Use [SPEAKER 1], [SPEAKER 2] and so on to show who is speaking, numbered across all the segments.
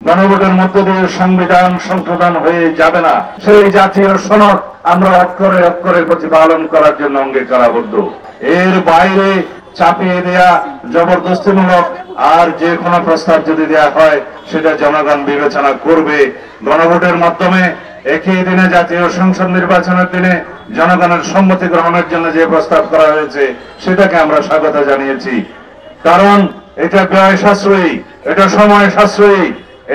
[SPEAKER 1] গণভোটের মধ্য দিয়ে সংবিধান সংশোধন হয়ে যাবে না। সেই জাতীয় সনদ আমরা অক্ষরে অক্ষরে প্রতিপালন করার জন্য অঙ্গীকারাবদ্ধ। এর বাইরে চাপিয়ে দেয়া জবরদস্তিমূলক আর যে কোনো প্রস্তাব যদি দেয়া হয় সেটা জনগণ বিবেচনা করবে। গণভোটের মাধ্যমে একই দিনে জাতীয় সংসদ নির্বাচনের দিনে জনগণের সম্মতি গ্রহণের জন্য যে প্রস্তাব করা হয়েছে সেটাকে আমরা স্বাগত জানিয়েছি। কারণ এটা ব্যয় সাশ্রয়ী, এটা সময় সাশ্রয়ী,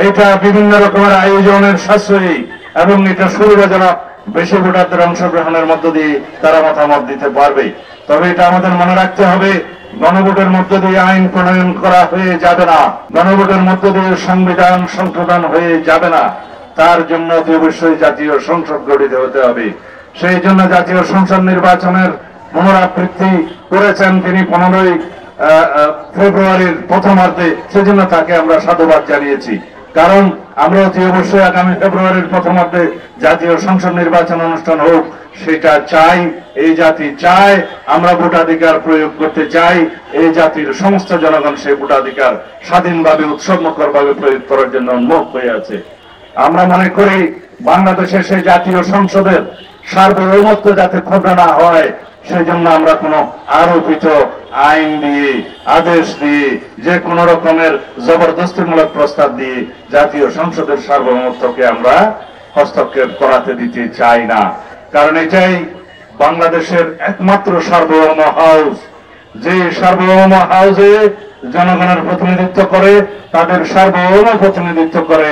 [SPEAKER 1] এটা বিভিন্ন রকমের আয়োজনের সাশ্রয়ী এবং এটা সুবিধাজনক। বেশি ভোটারদের অংশগ্রহণের মধ্য দিয়ে তারা মতামত দিতে পারবে। তবে এটা আমাদের মনে রাখতে হবে, গণভোটের মধ্য দিয়ে আইন প্রণয়ন করা হয়ে যাবে না, গণভোটের মধ্য দিয়ে সংবিধান সংশোধন হয়ে যাবে না। তার জন্য অতি অবশ্যই জাতীয় সংসদ গঠিত হতে হবে। সেই জন্য জাতীয় সংসদ নির্বাচনের পুনরাবৃত্তি করেছেন তিনি 15 ফেব্রুয়ারির প্রথমার্ধে। সেজন্য তাকে আমরা সাধুবাদ জানিয়েছি। কারণ আমরা অতি অবশ্যই আগামী ফেব্রুয়ারির প্রথমার্ধে জাতীয় সংসদ নির্বাচন অনুষ্ঠান হোক, সেটা চাই। এই জাতি চায়, আমরা ভোটাধিকার প্রয়োগ করতে চাই। এই জাতির সমস্ত জনগণ সেই ভোটাধিকার স্বাধীনভাবে উৎসবমুখরভাবে প্রয়োগ করার জন্য উন্মুখ হয়ে আছে। আমরা মনে করি বাংলাদেশের সেই জাতীয় সংসদের সার্বভৌমত্ব যাতে ক্ষুণ্ণ না হয়, সেই জন্য আমরা কোনো আরোপিত আইন দিয়ে, আদেশ দিয়ে, যে কোনো রকমের জবরদস্তিমূলক প্রস্তাব দিয়ে জাতীয় সংসদের সার্বভৌমত্বকে আমরা হস্তক্ষেপ করাতে দিতে চাই না। কারণ এটাই বাংলাদেশের একমাত্র সার্বভৌম হাউস, যে সার্বভৌম হাউসে জনগণের প্রতিনিধিত্ব করে, তাদের সার্বভৌম প্রতিনিধিত্ব করে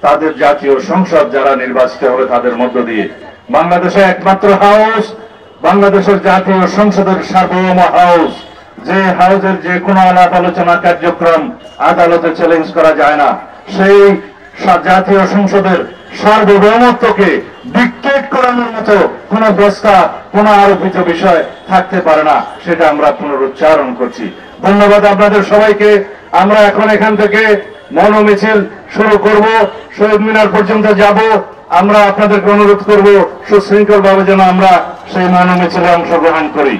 [SPEAKER 1] তাদের জাতীয় সংসদ যারা নির্বাচিত হবে তাদের মধ্য দিয়ে। বাংলাদেশে একমাত্র হাউস, বাংলাদেশের জাতীয় সংসদের সার্বভৌম হাউস, যে হাউসের যে কোনো আলাপ আলোচনা কার্যক্রম আদালতে চ্যালেঞ্জ করা যায় না। সেই জাতীয় সংসদের সার্বভৌমত্বকে ডিক্টেট করানোর মতো কোন প্রস্তাব, কোন আরোপিত বিষয় থাকতে পারে না, সেটা আমরা পুনরুচ্চারণ করছি। ধন্যবাদ আপনাদের সবাইকে। আমরা এখন এখান থেকে মনোমিছিল শুরু করব, শহীদ মিনার পর্যন্ত যাব। আমরা আপনাদেরকে অনুরোধ করব সুশৃঙ্খল ভাবে যেন আমরা সেই মনোমিছিলে অংশগ্রহণ করি।